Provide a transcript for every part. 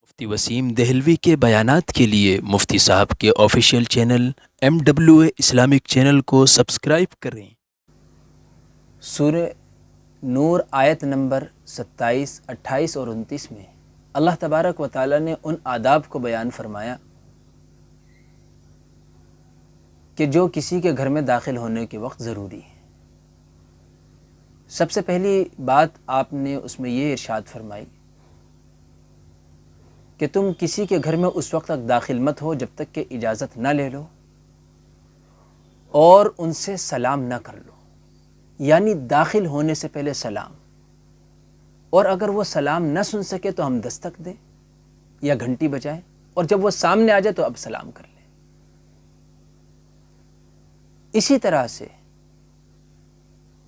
مفتی وسیم دہلوی کے بیانات کے لیے مفتی صاحب کے official channel MWA Islamic channel کو سبسکرائب کریں۔ سورہ نور آیت نمبر 27، 28 اور 29 میں اللہ تبارک و تعالیٰ نے ان آداب کو بیان فرمایا کہ جو کسی کے گھر میں داخل ہونے کے وقت ضروری ہے۔ سب سے پہلی بات آپ نے اس میں یہ ارشاد فرمائی کہ تم کسی کے گھر میں اس وقت تک داخل مت ہو جب تک کہ اجازت نہ لے لو اور ان سے سلام نہ کر لو، یعنی داخل ہونے سے پہلے سلام، اور اگر وہ سلام نہ سن سکے تو ہم دستک دیں یا گھنٹی بجائیں، اور جب وہ سامنے آ جائے تو اب سلام کر لیں۔ اسی طرح سے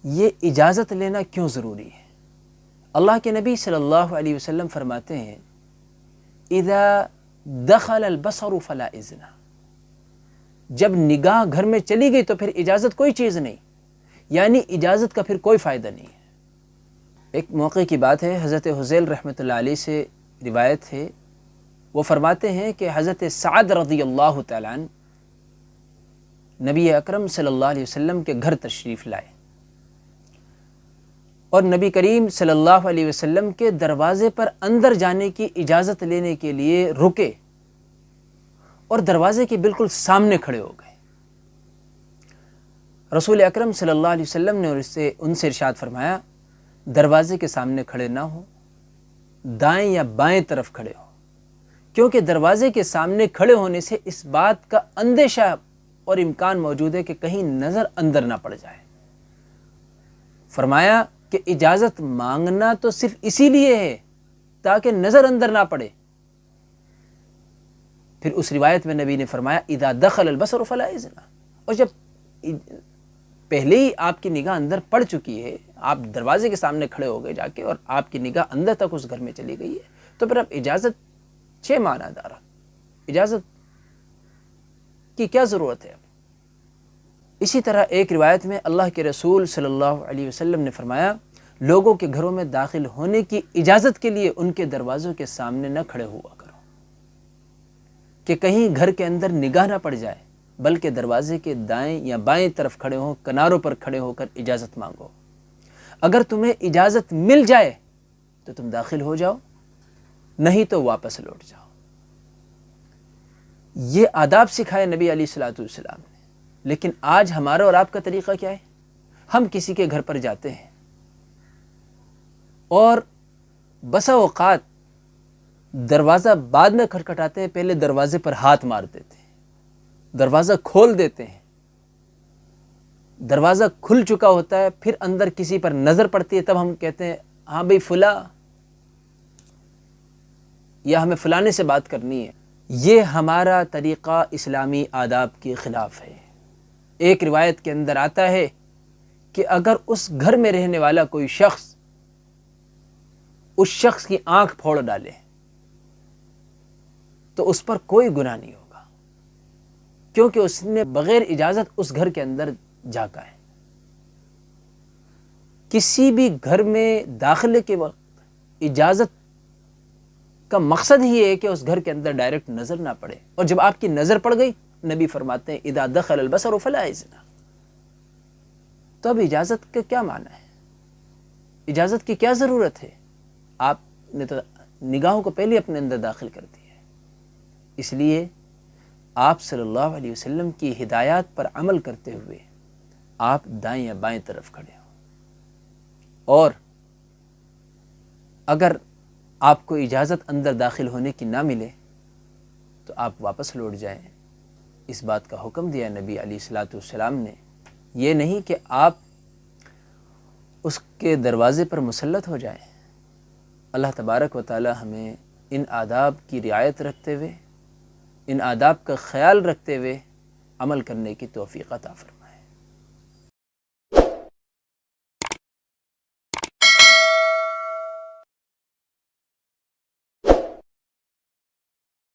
یہ اجازت لینا کیوں ضروری ہے؟ اللہ کے نبی صلی اللہ علیہ وسلم فرماتے ہیں اذا دخل البصر فلا اذن، جب نگاہ گھر میں چلی گئی تو پھر اجازت کوئی چیز نہیں، یعنی اجازت کا پھر کوئی فائدہ نہیں ہے۔ ایک موقع کی بات ہے، حضرت حذیل رحمۃ اللہ علیہ سے روایت ہے، وہ فرماتے ہیں کہ حضرت سعد رضی اللہ تعالیٰ عنہ نبی اکرم صلی اللہ علیہ وسلم کے گھر تشریف لائے اور نبی کریم صلی اللہ علیہ وسلم کے دروازے پر اندر جانے کی اجازت لینے کے لیے رکے اور دروازے کے بالکل سامنے کھڑے ہو گئے۔ رسول اکرم صلی اللہ علیہ وسلم نے ان سے ارشاد فرمایا دروازے کے سامنے کھڑے نہ ہو، دائیں یا بائیں طرف کھڑے ہو، کیونکہ دروازے کے سامنے کھڑے ہونے سے اس بات کا اندیشہ اور امکان موجود ہے کہ کہیں نظر اندر نہ پڑ جائے۔ فرمایا کہ اجازت مانگنا تو صرف اسی لیے ہے تاکہ نظر اندر نہ پڑے۔ پھر اس روایت میں نبی نے فرمایا اذا دخل البصر فلا اذن، اور جب پہلے ہی آپ کی نگاہ اندر پڑ چکی ہے، آپ دروازے کے سامنے کھڑے ہو گئے جا کے اور آپ کی نگاہ اندر تک اس گھر میں چلی گئی ہے، تو پھر اب اجازت چھ معنی دار، اجازت کی کیا ضرورت ہے اب؟ اسی طرح ایک روایت میں اللہ کے رسول صلی اللہ علیہ وسلم نے فرمایا لوگوں کے گھروں میں داخل ہونے کی اجازت کے لیے ان کے دروازوں کے سامنے نہ کھڑے ہوا کرو کہ کہیں گھر کے اندر نگاہ نہ پڑ جائے، بلکہ دروازے کے دائیں یا بائیں طرف کھڑے ہو، کناروں پر کھڑے ہو کر اجازت مانگو۔ اگر تمہیں اجازت مل جائے تو تم داخل ہو جاؤ، نہیں تو واپس لوٹ جاؤ۔ یہ آداب سکھائے نبی علیہ الصلوۃ والسلام نے۔ لیکن آج ہمارا اور آپ کا طریقہ کیا ہے؟ ہم کسی کے گھر پر جاتے ہیں اور بسا اوقات دروازہ بعد میں کھٹکھٹاتے ہیں، پہلے دروازے پر ہاتھ مار دیتے ہیں، دروازہ کھول دیتے ہیں، دروازہ کھل چکا ہوتا ہے، پھر اندر کسی پر نظر پڑتی ہے، تب ہم کہتے ہیں ہاں بھئی فلاں، یا ہمیں فلانے سے بات کرنی ہے۔ یہ ہمارا طریقہ اسلامی آداب کے خلاف ہے۔ ایک روایت کے اندر آتا ہے کہ اگر اس گھر میں رہنے والا کوئی شخص اس شخص کی آنکھ پھوڑ ڈالے تو اس پر کوئی گناہ نہیں ہوگا، کیونکہ اس نے بغیر اجازت اس گھر کے اندر جھانکا ہے۔ کسی بھی گھر میں داخلے کے وقت اجازت کا مقصد ہی ہے کہ اس گھر کے اندر ڈائریکٹ نظر نہ پڑے، اور جب آپ کی نظر پڑ گئی نبی فرماتے ہیں اذا دخل البصر فلا اذن، تو اب اجازت کا کیا معنی ہے؟ اجازت کی کیا ضرورت ہے؟ آپ نے تو نگاہوں کو پہلے اپنے اندر داخل کر دیا ہے۔ اس لیے آپ صلی اللہ علیہ وسلم کی ہدایات پر عمل کرتے ہوئے آپ دائیں یا بائیں طرف کھڑے ہو، اور اگر آپ کو اجازت اندر داخل ہونے کی نہ ملے تو آپ واپس لوٹ جائیں۔ اس بات کا حکم دیا نبی علیہ الصلوۃ والسلام نے، یہ نہیں کہ آپ اس کے دروازے پر مسلط ہو جائیں۔ اللہ تبارک و تعالی ہمیں ان آداب کی رعایت رکھتے ہوئے، ان آداب کا خیال رکھتے ہوئے عمل کرنے کی توفیق عطا فرمائے۔